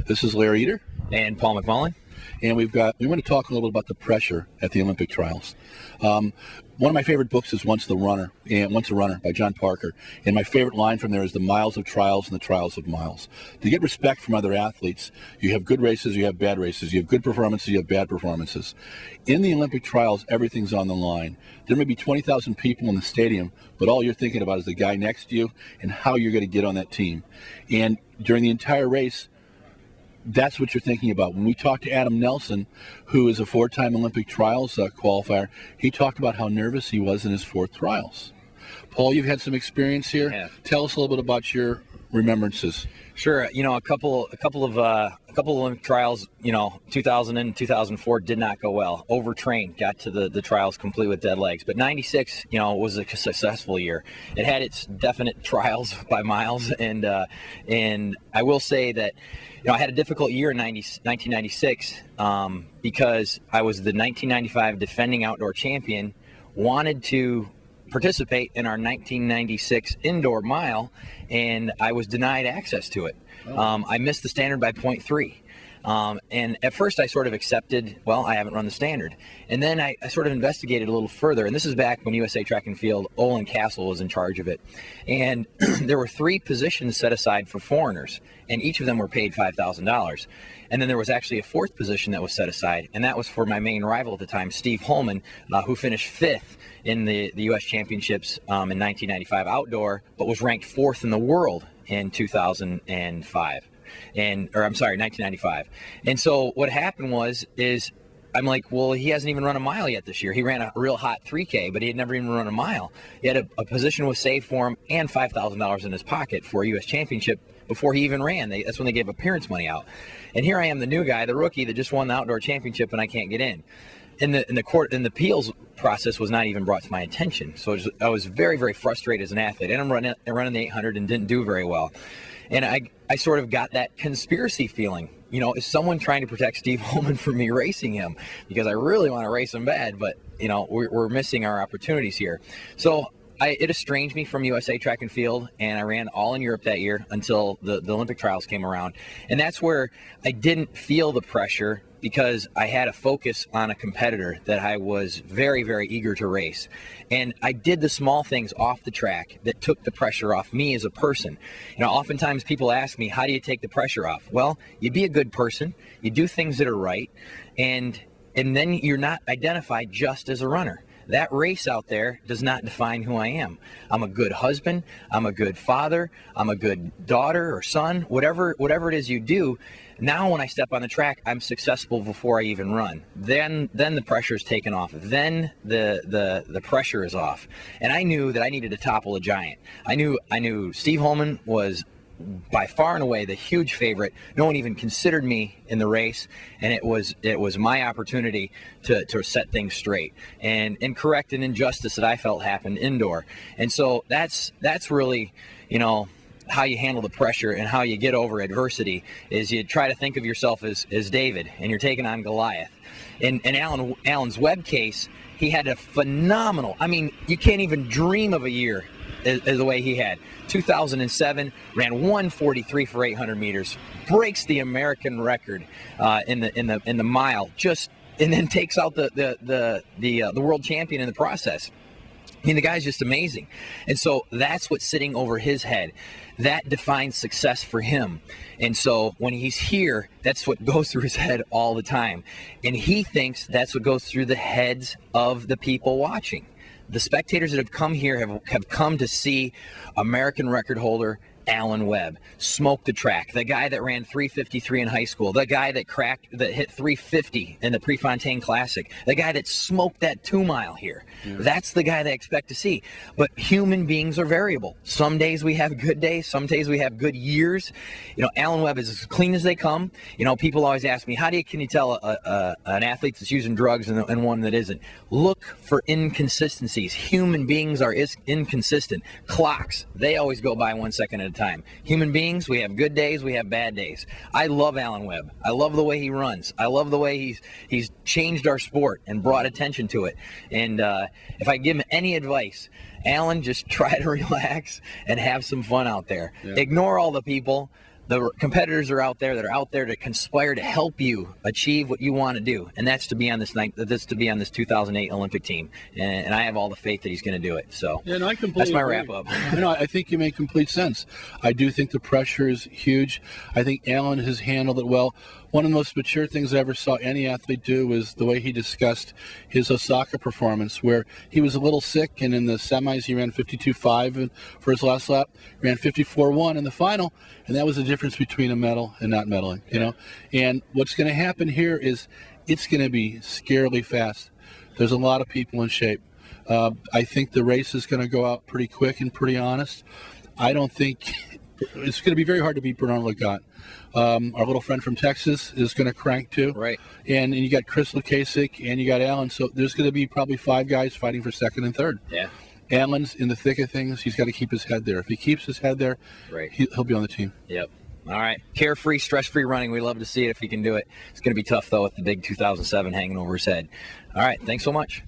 This is Larry Eater. And Paul McMullen. And we want to talk a little bit about the pressure at the Olympic trials. One of my favorite books is Once a Runner by John Parker. And my favorite line from there is the miles of trials and the trials of miles. To get respect from other athletes, you have good races, you have bad races. You have good performances, you have bad performances. In the Olympic trials, everything's on the line. There may be 20,000 people in the stadium, but all you're thinking about is the guy next to you and how you're going to get on that team. And during the entire race, that's what you're thinking about. When we talked to Adam Nelson, who is a 4-time Olympic trials qualifier, he talked about how nervous he was in his 4th trials. Paul, you've had some experience here. Yeah. Tell us a little bit about your remembrances. Sure. A couple of Olympic trials, 2000 and 2004 did not go well. Overtrained, got to the trials complete with dead legs. But 96, was a successful year. It had its definite trials by miles, and I will say that I had a difficult year in 1996 because I was the 1995 defending outdoor champion, wanted to participate in our 1996 indoor mile, and I was denied access to it. I missed the standard by 0.3. And at first I sort of accepted, well, I haven't run the standard. And then I sort of investigated a little further, and this is back when USA Track and Field, Olin Castle was in charge of it. And there were 3 positions set aside for foreigners, and each of them were paid $5,000. And then there was actually a 4th position that was set aside, and that was for my main rival at the time, Steve Holman, who finished 5th in the U.S. Championships in 1995 outdoor, but was ranked 4th in the world in 2005. 1995. And so what happened is I'm like, well, he hasn't even run a mile yet this year. He ran a real hot 3K, but he had never even run a mile. He had a position was saved for him and $5,000 in his pocket for a U.S. championship before he even ran. That's when they gave appearance money out. And here I am, the new guy, the rookie that just won the outdoor championship, and I can't get in. And the appeals process was not even brought to my attention. So I was very, very frustrated as an athlete. And I'm running the 800 and didn't do very well. And I sort of got that conspiracy feeling. Is someone trying to protect Steve Holman from me racing him? Because I really want to race him bad, but, we're missing our opportunities here. So it estranged me from USA Track and Field, and I ran all in Europe that year until the Olympic trials came around. And that's where I didn't feel the pressure because I had a focus on a competitor that I was very, very eager to race. And I did the small things off the track that took the pressure off me as a person. Oftentimes people ask me, how do you take the pressure off? Well, you be a good person, you do things that are right, and then you're not identified just as a runner. That race out there does not define who I am. I'm a good husband, I'm a good father, I'm a good daughter or son, whatever it is you do. Now when I step on the track, I'm successful before I even run. Then the pressure is taken off. Then the pressure is off. And I knew that I needed to topple a giant. I knew Steve Holman was by far and away the huge favorite. No one even considered me in the race, and it was my opportunity to set things straight and correct an injustice that I felt happened indoor. And so that's really, how you handle the pressure and how you get over adversity is you try to think of yourself as David, and you're taking on Goliath. In Alan's Webb case, he had a phenomenal, you can't even dream of a year as the way he had. 2007, ran 1:43 for 800 meters, breaks the American record in the mile, and then takes out the world champion in the process. The guy's just amazing. And so that's what's sitting over his head. That defines success for him. And so when he's here, that's what goes through his head all the time. And he thinks that's what goes through the heads of the people watching. The spectators that have come here have come to see American record holder Alan Webb smoked the track. The guy that ran 3:53 in high school. The guy that hit 3:50 in the Prefontaine Classic. The guy that smoked that 2-mile here. Yeah. That's the guy they expect to see. But human beings are variable. Some days we have good days. Some days we have good years. Alan Webb is as clean as they come. People always ask me, can you tell an athlete that's using drugs and one that isn't? Look for inconsistencies. Human beings are inconsistent. Clocks, they always go by 1 second at a time. Human beings, we have good days, we have bad days. I love Alan Webb. I love the way he runs. I love the way he's changed our sport and brought attention to it. And if I give him any advice, Alan, just try to relax and have some fun out there. Yeah. Ignore all the people the competitors are out there that are out there to conspire to help you achieve what you want to do, and that's to be on this 2008 Olympic team. And I have all the faith that he's going to do it. So Yeah, no, I completely that's my agree. wrap up. I think you make complete sense. I do think the pressure is huge. I think Alan has handled it well. One of the most mature things I ever saw any athlete do was the way he discussed his Osaka performance, where he was a little sick, and in the semis he ran 52.5 for his last lap, ran 54.1 in the final, and that was the difference between a medal and not medaling, you know. And what's going to happen here is it's going to be scarily fast. There's a lot of people in shape. I think the race is going to go out pretty quick and pretty honest. I don't think it's going to be very hard to beat Bernard Lagat. Our little friend from Texas is going to crank too. Right. And you got Chris Lukasik and you got Alan. So there's going to be probably 5 guys fighting for second and third. Yeah. Alan's in the thick of things. He's got to keep his head there. If he keeps his head there, Right. he'll be on the team. Yep. All right. Carefree, stress-free running. We love to see it if he can do it. It's going to be tough, though, with the big 2007 hanging over his head. All right. Thanks so much.